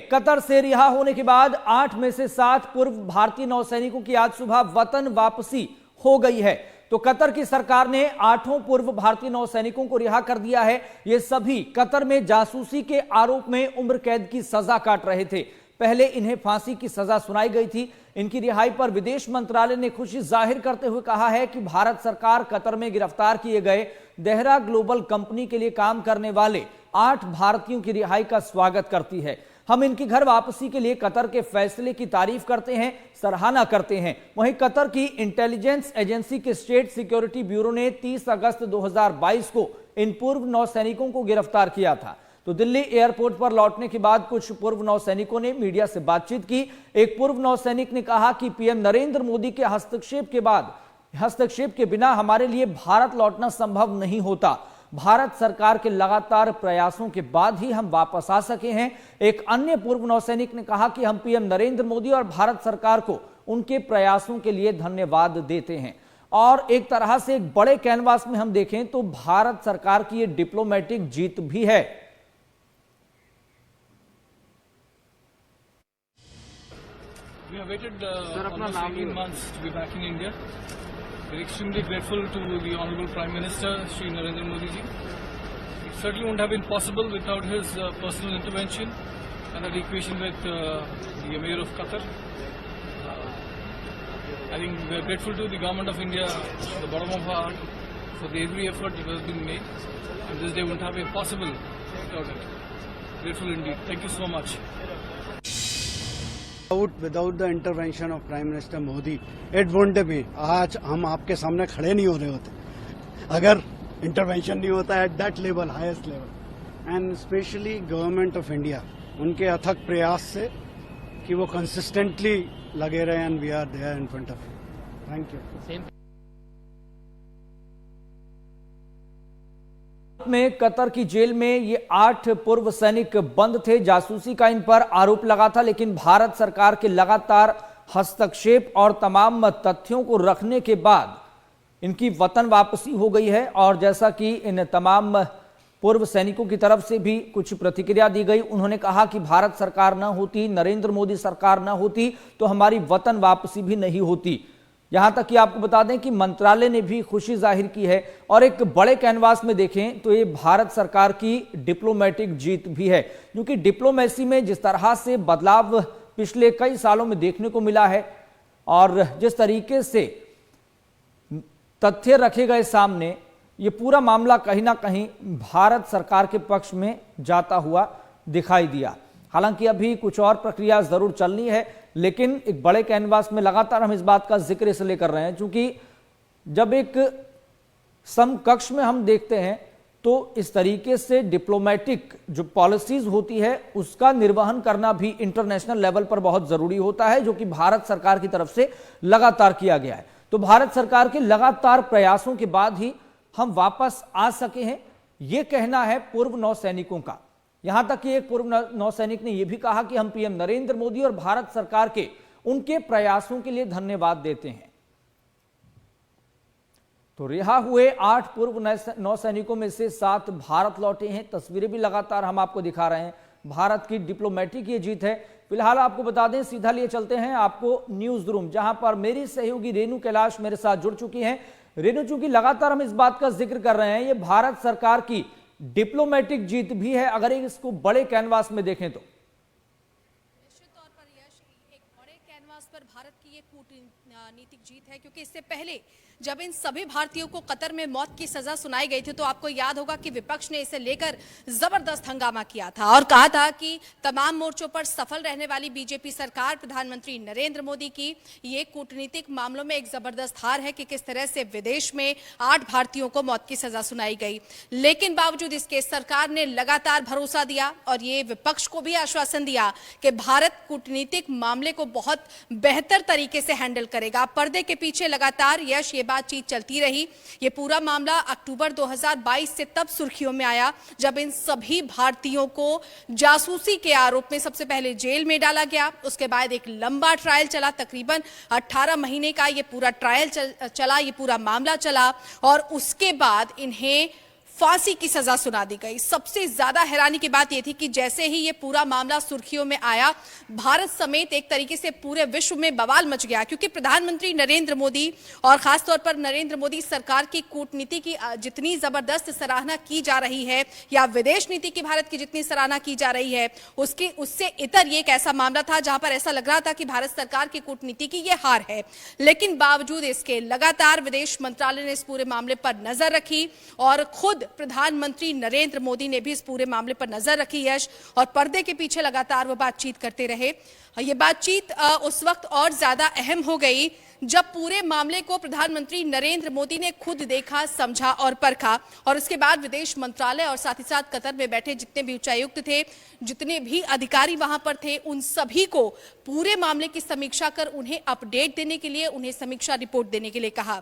Qatar से रिहा होने के बाद 8 में से 7 पूर्व भारतीय नौसैनिकों की आज सुबह वतन वापसी हो गई है। तो कतर की सरकार ने 8 पूर्व भारतीय नौसैनिकों को रिहा कर दिया है। ये सभी कतर में जासूसी के आरोप में उम्र कैद की सजा काट रहे थे। पहले इन्हें फांसी की सजा सुनाई गई थी। इनकी रिहाई पर विदेश मंत्रालय ने खुशी जाहिर करते हुए कहा है कि भारत सरकार कतर में गिरफ्तार किए गए देहरा ग्लोबल कंपनी के लिए काम करने वाले 8 भारतीयों की रिहाई का स्वागत करती है। हम इनकी घर वापसी के लिए कतर के फैसले की तारीफ करते हैं, सराहना करते हैं। वहीं कतर की इंटेलिजेंस एजेंसी के स्टेट सिक्योरिटी ब्यूरो ने 30 अगस्त 2022 को इन पूर्व नौसैनिकों को गिरफ्तार किया था। तो दिल्ली एयरपोर्ट पर लौटने के बाद कुछ पूर्व नौसैनिकों ने मीडिया से बातचीत की। एक पूर्व नौसैनिक ने कहा कि पीएम नरेंद्र मोदी के हस्तक्षेप के बिना हमारे लिए भारत लौटना संभव नहीं होता। भारत सरकार के लगातार प्रयासों के बाद ही हम वापस आ सके हैं। एक अन्य पूर्व नौसैनिक ने कहा कि हम पीएम नरेंद्र मोदी और भारत सरकार को उनके प्रयासों के लिए धन्यवाद देते हैं। और एक तरह से एक बड़े कैनवास में हम देखें तो भारत सरकार की ये डिप्लोमेटिक जीत भी है। We have waited almost 18 months to be back in India. We're extremely grateful to the Honorable Prime Minister, Shri Narendra Modi ji. It certainly wouldn't have been possible without his personal intervention and that equation with the Emir of Qatar. I think we're grateful to the Government of India, the bottom of our heart, for the every effort that has been made. And this day wouldn't have been possible without it. Grateful indeed. Thank you so much. Without the intervention of Prime Minister Modi, it wouldn't be. आज हम आपके सामने खड़े नहीं हो रहे होते अगर इंटरवेंशन नहीं होता at that level, highest level. And specially government of India, उनके अथक प्रयास से कि वो कंसिस्टेंटली लगे रहे and we are there in front of you. Thank you. में कतर की जेल में ये 8 पूर्व सैनिक बंद थे। जासूसी का इन पर आरोप लगा था, लेकिन भारत सरकार के लगातार हस्तक्षेप और तमाम तथ्यों को रखने के बाद इनकी वतन वापसी हो गई है। और जैसा कि इन तमाम पूर्व सैनिकों की तरफ से भी कुछ प्रतिक्रिया दी गई, उन्होंने कहा कि भारत सरकार ना होती, नरेंद्र मोदी सरकार ना होती तो हमारी वतन वापसी भी नहीं होती। यहां तक कि आपको बता दें कि मंत्रालय ने भी खुशी जाहिर की है। और एक बड़े कैनवास में देखें तो ये भारत सरकार की डिप्लोमेटिक जीत भी है, क्योंकि डिप्लोमेसी में जिस तरह से बदलाव पिछले कई सालों में देखने को मिला है और जिस तरीके से तथ्य रखे गए सामने, ये पूरा मामला कहीं ना कहीं भारत सरकार के पक्ष में जाता हुआ दिखाई दिया। हालांकि अभी कुछ और प्रक्रिया जरूर चलनी है, लेकिन एक बड़े कैनवास में लगातार हम इस बात का जिक्र इसलिए कर रहे हैं क्योंकि जब एक समकक्ष में हम देखते हैं तो इस तरीके से डिप्लोमेटिक जो पॉलिसीज होती है उसका निर्वहन करना भी इंटरनेशनल लेवल पर बहुत जरूरी होता है, जो कि भारत सरकार की तरफ से लगातार किया गया है। तो भारत सरकार के लगातार प्रयासों के बाद ही हम वापस आ सके हैं, यह कहना है पूर्व नौसैनिकों का। यहां तक कि एक पूर्व नौसैनिक ने यह भी कहा कि हम पीएम नरेंद्र मोदी और भारत सरकार के उनके प्रयासों के लिए धन्यवाद देते हैं। तो रिहा हुए 8 पूर्व नौसैनिकों में से 7 भारत लौटे हैं। तस्वीरें भी लगातार हम आपको दिखा रहे हैं। भारत की डिप्लोमेटिक ये जीत है। फिलहाल आपको बता दें, सीधा लिए चलते हैं आपको न्यूज रूम, जहां पर मेरी सहयोगी रेणु कैलाश मेरे साथ जुड़ चुकी हैं। रेणु, चूंकि लगातार हम इस बात का जिक्र कर रहे हैं, ये भारत सरकार की डिप्लोमेटिक जीत भी है अगर इसको बड़े कैनवास में देखें तो। निश्चित तौर पर यश, एक बड़े कैनवास पर भारत की ये कूटनीतिक जीत है, क्योंकि इससे पहले जब इन सभी भारतीयों को कतर में मौत की सजा सुनाई गई थी तो आपको याद होगा कि विपक्ष ने इसे लेकर जबरदस्त हंगामा किया था और कहा था कि तमाम मोर्चों पर सफल रहने वाली बीजेपी सरकार, प्रधानमंत्री नरेंद्र मोदी की ये कूटनीतिक मामलों में एक जबरदस्त हार है कि किस तरह से विदेश में 8 भारतीयों को मौत की सजा सुनाई गई। लेकिन बावजूद इसके सरकार ने लगातार भरोसा दिया और ये विपक्ष को भी आश्वासन दिया कि भारत कूटनीतिक मामले को बहुत बेहतर तरीके से हैंडल करेगा। पर्दे के पीछे लगातार यश ये बातचीत चलती रही। ये पूरा मामला अक्टूबर 2022 से तब सुर्खियों में आया जब इन सभी भारतीयों को जासूसी के आरोप में सबसे पहले जेल में डाला गया। उसके बाद एक लंबा ट्रायल चला, तकरीबन 18 महीने का ये पूरा ट्रायल चला, ये पूरा मामला चला और उसके बाद इन्हें फांसी की सजा सुना दी गई। सबसे ज्यादा हैरानी की बात यह थी कि जैसे ही ये पूरा मामला सुर्खियों में आया, भारत समेत एक तरीके से पूरे विश्व में बवाल मच गया, क्योंकि प्रधानमंत्री नरेंद्र मोदी और खासतौर पर नरेंद्र मोदी सरकार की कूटनीति की जितनी जबरदस्त सराहना की जा रही है, या विदेश नीति की भारत की जितनी सराहना की जा रही है, उससे इतर ये एक ऐसा मामला था जहां पर ऐसा लग रहा था कि भारत सरकार की कूटनीति की ये हार है। लेकिन बावजूद इसके लगातार विदेश मंत्रालय ने इस पूरे मामले पर नजर रखी और खुद प्रधानमंत्री नरेंद्र मोदी ने भी इस पूरे मामले पर नजर रखी यश, और पर्दे के पीछे लगातार वो बातचीत करते रहे। ये बातचीत उस वक्त और ज्यादा अहम हो गई जब पूरे मामले को प्रधानमंत्री नरेंद्र मोदी ने खुद देखा, समझा और परखा, और उसके बाद विदेश मंत्रालय और साथ ही साथ कतर में बैठे जितने भी उच्चायुक्त थे, जितने भी अधिकारी वहां पर थे, उन सभी को पूरे मामले की समीक्षा कर उन्हें अपडेट देने के लिए, उन्हें समीक्षा रिपोर्ट देने के लिए कहा।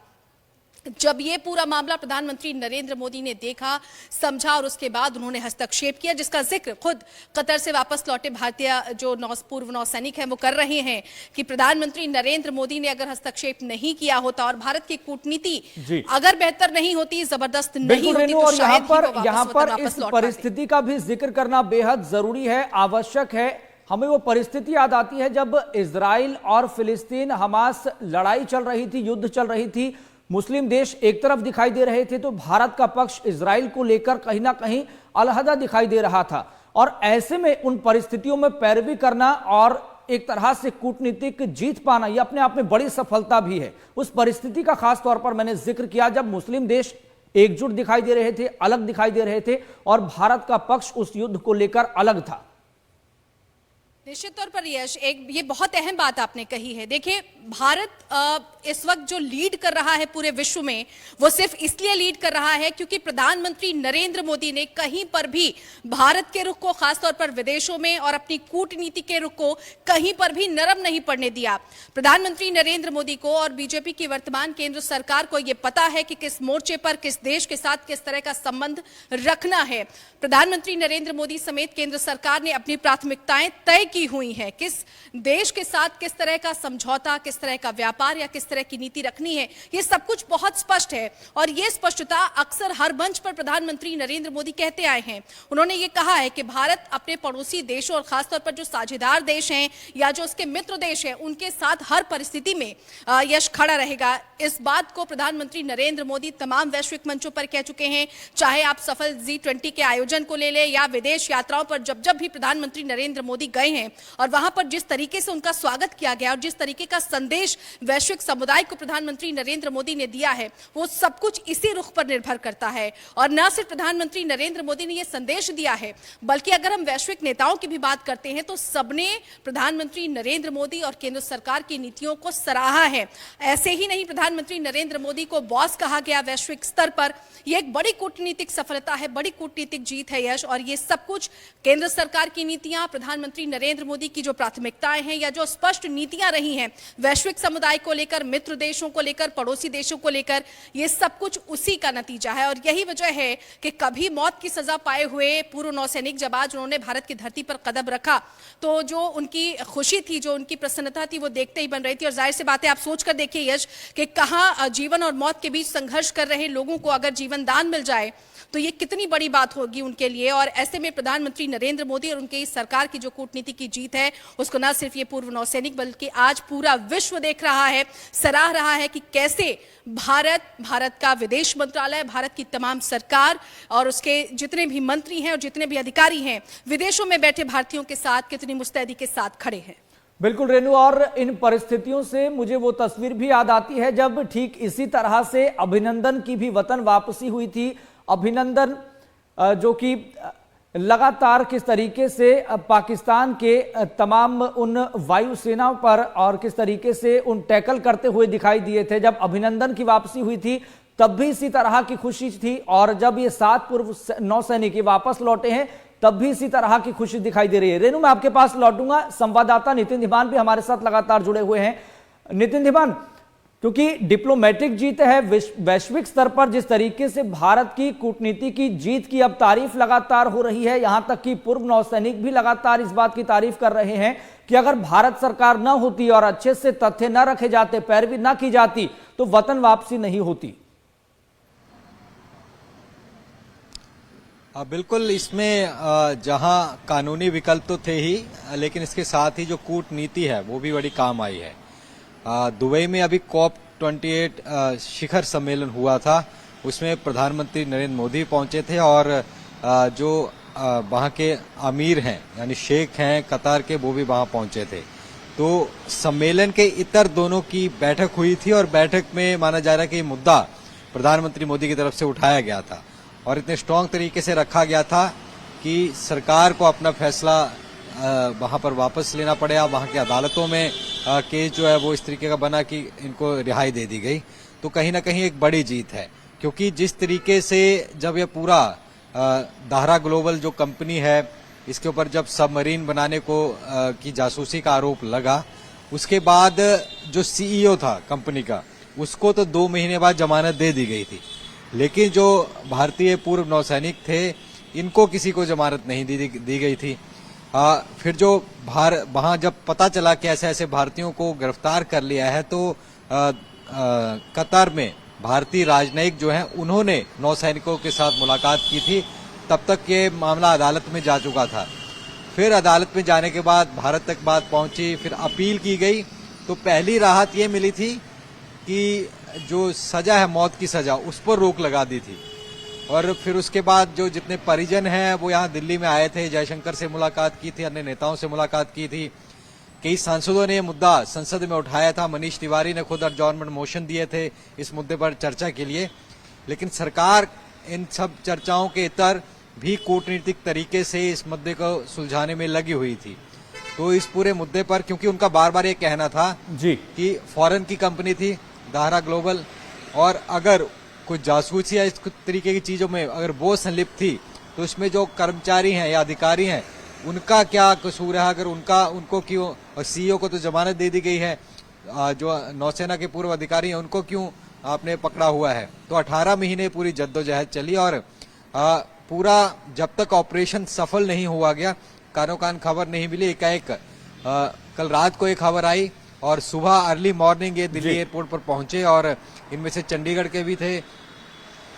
जब ये पूरा मामला प्रधानमंत्री नरेंद्र मोदी ने देखा, समझा और उसके बाद उन्होंने हस्तक्षेप किया, जिसका जिक्र खुद कतर से वापस लौटे भारतीय जो पूर्व नौसैनिक हैं वो कर रहे हैं कि प्रधानमंत्री नरेंद्र मोदी ने अगर हस्तक्षेप नहीं किया होता और भारत की कूटनीति अगर बेहतर नहीं होती, जबरदस्त नहीं होती, तो शायद यहाँ पर इस परिस्थिति का भी जिक्र करना बेहद जरूरी है, आवश्यक है। हमें वो परिस्थिति याद आती है जब इजराइल और फिलिस्तीन हमास लड़ाई चल रही थी, युद्ध चल रही थी, मुस्लिम देश एक तरफ दिखाई दे रहे थे तो भारत का पक्ष इजराइल को लेकर कहीं ना कहीं अलहदा दिखाई दे रहा था। और ऐसे में उन परिस्थितियों में पैरवी करना और एक तरह से कूटनीतिक जीत पाना, यह अपने आप में बड़ी सफलता भी है। उस परिस्थिति का खास तौर पर मैंने जिक्र किया जब मुस्लिम देश एकजुट दिखाई दे रहे थे, अलग दिखाई दे रहे थे, और भारत का पक्ष उस युद्ध को लेकर अलग था। निश्चित तौर पर यश, ये बहुत अहम बात आपने कही है। देखिए, भारत इस वक्त जो लीड कर रहा है पूरे विश्व में, वो सिर्फ इसलिए लीड कर रहा है क्योंकि प्रधानमंत्री नरेंद्र मोदी ने कहीं पर भी भारत के रुख को, खासतौर पर विदेशों में, और अपनी कूटनीति के रुख को कहीं पर भी नरम नहीं पड़ने दिया। प्रधानमंत्री नरेंद्र मोदी को और बीजेपी की वर्तमान केंद्र सरकार को यह पता है कि किस मोर्चे पर, किस देश के साथ किस तरह का संबंध रखना है। प्रधानमंत्री नरेंद्र मोदी समेत केंद्र सरकार ने अपनी प्राथमिकताएं तय की हुई हैं, किस देश के साथ किस तरह का समझौता, किस तरह का व्यापार या किस तरह की नीति रखनी है, ये सब कुछ बहुत स्पष्ट है। और ये स्पष्टता अक्सर हर मंच पर प्रधानमंत्री नरेंद्र मोदी कहते आए हैं। उन्होंने ये कहा है कि भारत अपने पड़ोसी देशों और खासतौर पर जो साझेदार देश हैं या जो उसके मित्र देश हैं, उनके साथ हर परिस्थिति में यश खड़ा रहेगा। इस बात को प्रधानमंत्री नरेंद्र मोदी तमाम वैश्विक मंचों पर कह चुके हैं। चाहे आप सफल G20 के आयोजन को ले लें या विदेश यात्राओं पर जब भी प्रधानमंत्री नरेंद्र मोदी गए हैं और वहां पर जिस तरीके से उनका स्वागत किया गया और जिस तरीके का संदेश वैश्विक समुदाय को प्रधानमंत्री नरेंद्र मोदी ने दिया है, वो सब कुछ इसी रुख पर निर्भर करता है। और न सिर्फ प्रधानमंत्री नरेंद्र मोदी ने यह संदेश दिया है, बल्कि अगर हम वैश्विक नेताओं की भी बात करते हैं तो सबने प्रधानमंत्री नरेंद्र मोदी और केंद्र सरकार की नीतियों को सराहा है। ऐसे ही नहीं, प्रधानमंत्री नरेंद्र मोदी को बॉस कहा गया वैश्विक स्तर पर। यह एक बड़ी कूटनीतिक सफलता है, बड़ी कूटनीतिक जीत है यश। और ये सब कुछ केंद्र सरकार की नीतियां, प्रधानमंत्री नरेंद्र मोदी की जो प्राथमिकताएं हैं या जो स्पष्ट नीतियां रही हैं वैश्विक समुदाय को लेकर, मित्र देशों को लेकर, पड़ोसी देशों को लेकर, ये सब कुछ उसी का नतीजा है। और यही वजह है कि कभी मौत की सजा पाए हुए पूर्व नौसैनिक जब आज उन्होंने भारत की धरती पर कदम रखा तो जो उनकी खुशी थी, जो उनकी प्रसन्नता थी, वो देखते ही बन रही थी। और जाहिर सी बात है, आप सोच कर देखिए यश कि कहां जीवन और मौत के बीच संघर्ष कर रहे लोगों को अगर जीवन दान मिल जाए तो ये कितनी बड़ी बात होगी उनके लिए। और ऐसे में प्रधानमंत्री नरेंद्र मोदी और उनके इस सरकार की जो कूटनीति की जीत है, उसको न सिर्फ ये पूर्व नौसैनिक बल्कि आज पूरा विश्व देख रहा है, सराह रहा है कि कैसे भारत का विदेश मंत्रालय, भारत की तमाम सरकार और उसके जितने भी मंत्री हैं और जितने भी अधिकारी हैं, विदेशों में बैठे भारतीयों के साथ कितनी मुस्तैदी के साथ खड़े हैं। बिल्कुल रेणु, और इन परिस्थितियों से मुझे वो तस्वीर भी याद आती है जब ठीक इसी तरह से अभिनंदन की भी वतन वापसी हुई थी। अभिनंदन जो कि लगातार किस तरीके से पाकिस्तान के तमाम उन वायुसेनाओं पर और किस तरीके से उन टैकल करते हुए दिखाई दिए थे। जब अभिनंदन की वापसी हुई थी तब भी इसी तरह की खुशी थी, और जब ये 7 पूर्व नौसैनिक वापस लौटे हैं तब भी इसी तरह की खुशी दिखाई दे रही है। रेणु, मैं आपके पास लौटूंगा। संवाददाता नितिन धीमान भी हमारे साथ लगातार जुड़े हुए हैं। नितिन धीमान, क्योंकि डिप्लोमेटिक जीत है, वैश्विक स्तर पर जिस तरीके से भारत की कूटनीति की जीत की अब तारीफ लगातार हो रही है, यहां तक कि पूर्व नौसैनिक भी लगातार इस बात की तारीफ कर रहे हैं कि अगर भारत सरकार न होती और अच्छे से तथ्य न रखे जाते, पैरवी न की जाती, तो वतन वापसी नहीं होती। बिल्कुल, इसमें जहां कानूनी विकल्प तो थे ही, लेकिन इसके साथ ही जो कूटनीति है वो भी बड़ी काम आई है। दुबई में अभी COP28 शिखर सम्मेलन हुआ था, उसमें प्रधानमंत्री नरेंद्र मोदी पहुंचे थे और जो वहां के अमीर हैं यानी शेख हैं कतार के, वो भी वहां पहुंचे थे। तो सम्मेलन के इतर दोनों की बैठक हुई थी और बैठक में माना जा रहा है कि ये मुद्दा प्रधानमंत्री मोदी की तरफ से उठाया गया था और इतने स्ट्रांग तरीके से रखा गया था कि सरकार को अपना फैसला वहां पर वापस लेना पड़ेगा। वहां की अदालतों में केस जो है वो इस तरीके का बना कि इनको रिहाई दे दी गई। तो कहीं ना कहीं एक बड़ी जीत है, क्योंकि जिस तरीके से जब ये पूरा दाहरा ग्लोबल जो कंपनी है, इसके ऊपर जब सबमरीन बनाने को की जासूसी का आरोप लगा, उसके बाद जो सीईओ था कंपनी का, उसको तो 2 महीने बाद जमानत दे दी गई थी, लेकिन जो भारतीय पूर्व नौसैनिक थे इनको किसी को जमानत नहीं दी गई थी। फिर जो वहां जब पता चला कि ऐसे ऐसे भारतीयों को गिरफ्तार कर लिया है, तो कतार में भारतीय राजनयिक जो हैं उन्होंने नौसैनिकों के साथ मुलाकात की थी। तब तक ये मामला अदालत में जा चुका था। फिर अदालत में जाने के बाद भारत तक बात पहुंची, फिर अपील की गई। तो पहली राहत ये मिली थी कि जो सजा है मौत की सजा, उस पर रोक लगा दी थी। और फिर उसके बाद जो जितने परिजन हैं वो यहाँ दिल्ली में आए थे, जयशंकर से मुलाकात की थी, अन्य नेताओं से मुलाकात की थी। कई सांसदों ने ये मुद्दा संसद में उठाया था। मनीष तिवारी ने खुद एडजॉर्नमेंट मोशन दिए थे इस मुद्दे पर चर्चा के लिए। लेकिन सरकार इन सब चर्चाओं के इतर भी कूटनीतिक तरीके से इस मुद्दे को सुलझाने में लगी हुई थी। तो इस पूरे मुद्दे पर, क्योंकि उनका बार बार ये कहना था जी कि फॉरेन की कंपनी थी दाहरा ग्लोबल, और अगर कुछ जासूसी या इस तरीके की चीजों में अगर वो संलिप्त थी तो इसमें जो कर्मचारी हैं या अधिकारी हैं उनका क्या कसूर है, अगर उनको क्यों, और सीईओ को तो जमानत दे दी गई है, जो नौसेना के पूर्व अधिकारी हैं उनको क्यों आपने पकड़ा हुआ है। तो 18 महीने पूरी जद्दोजहद चली और पूरा जब तक ऑपरेशन सफल नहीं हुआ गया, कानो कान खबर नहीं मिली। एकाएक कल रात को एक खबर आई और सुबह अर्ली मॉर्निंग ये दिल्ली एयरपोर्ट पर पहुंचे और इनमें से चंडीगढ़ के भी थे,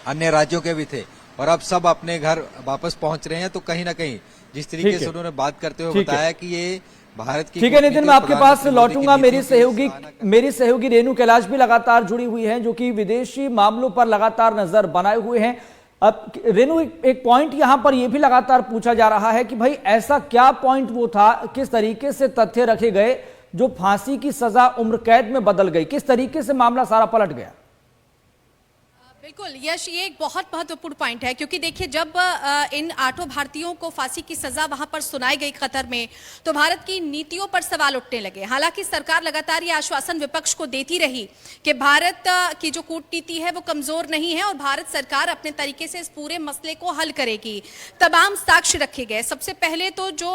अन्य राज्यों के भी थे, और अब सब अपने घर वापस पहुंच रहे हैं। तो कहीं ना कहीं जिस तरीके से उन्होंने बात करते हुए बताया कि ये भारत की, ठीक है नितिन, मैं आपके पास लौटूंगा। मेरी सहयोगी रेणु कैलाश भी लगातार जुड़ी हुई हैं, जो कि विदेशी मामलों पर लगातार नजर बनाए हुए हैं। अब रेणु, एक पॉइंट यहां पर यह भी लगातार पूछा जा रहा है कि भाई ऐसा क्या पॉइंट वो था, किस तरीके से तथ्य रखे गए जो फांसी की सजा उम्र कैद में बदल गई, किस तरीके से मामला सारा पलट गया? बिल्कुल यश, ये एक बहुत महत्वपूर्ण पॉइंट है, क्योंकि देखिए जब इन 8 भारतीयों को फांसी की सजा वहां पर सुनाई गई कतर में, तो भारत की नीतियों पर सवाल उठने लगे। हालांकि सरकार लगातार ये आश्वासन विपक्ष को देती रही कि भारत की जो कूटनीति है वो कमजोर नहीं है और भारत सरकार अपने तरीके से इस पूरे मसले को हल करेगी। तमाम साक्ष्य रखे गए। सबसे पहले तो जो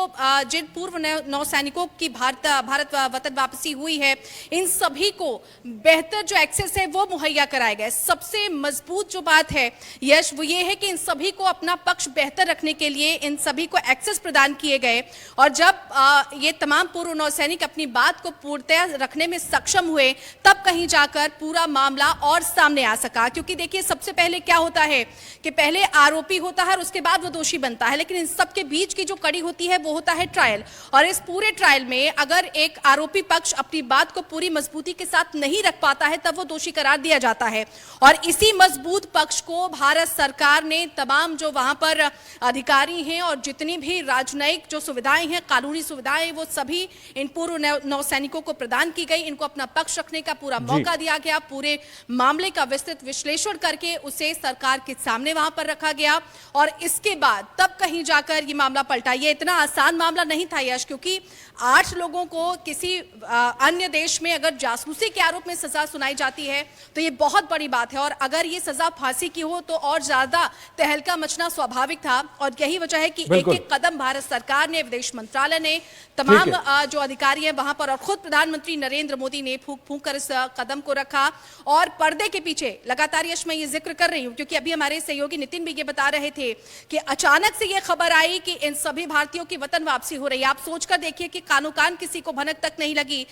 जिन पूर्व नौसैनिकों की भारत वतन वापसी हुई है, इन सभी को बेहतर जो एक्सेस है वो मुहैया कराए गए। सबसे मजबूत जो बात है यश, वो ये है कि इन सभी को अपना पक्ष बेहतर रखने के लिए इन सभी को एक्सेस प्रदान किए गए। और जब ये तमाम पूर्व नौसैनिक अपनी बात को पूर्णतया रखने में सक्षम हुए, तब कहीं जाकर पूरा मामला और सामने आ सका। क्योंकि देखिए सबसे पहले क्या होता है कि पहले आरोपी होता है और उसके बाद वो दोषी बनता है, लेकिन इन सबके बीच की जो कड़ी होती है वो होता है ट्रायल। और इस पूरे ट्रायल में अगर एक आरोपी पक्ष अपनी बात को पूरी मजबूती के साथ नहीं रख पाता है, तब वो दोषी करार दिया जाता है। और इसी मजबूत पक्ष को भारत सरकार ने तमाम जो वहां पर अधिकारी हैं और जितनी भी राजनयिक जो सुविधाएं हैं, कानूनी सुविधाएं, वो सभी इन पूर्व नौसैनिकों को प्रदान की गई। इनको अपना पक्ष रखने का पूरा मौका दिया गया। पूरे मामले का विस्तृत विश्लेषण करके उसे सरकार के सामने वहां पर रखा गया और इसके बाद तब कहीं जाकर ये मामला पलटा। ये इतना आसान मामला नहीं था यश, क्योंकि 8 लोगों को किसी अन्य देश में अगर जासूसी के आरोप में सजा सुनाई जाती है तो ये बहुत बड़ी बात है। और अगर ये सजा फांसी की हो तो और ज्यादा तहलका मचना स्वाभाविक था। और यही वजह है कि एक एक कदम भारत सरकार ने, विदेश मंत्रालय ने, तमाम जो अधिकारी हैं वहां पर और खुद प्रधानमंत्री नरेंद्र मोदी ने फूंक फूंक कर इस कदम को रखा। और पर्दे के पीछे लगातार यश मैं ये जिक्र कर रही हूं क्योंकि अभी हमारे सहयोगी नितिन भी ये बता रहे थे कि अचानक से ये खबर आई कि इन सभी भारतीयों की वतन वापसी हो रही है। आप सोचकर देखिए कि कानो कान किसी को भनक तक नहीं लगी।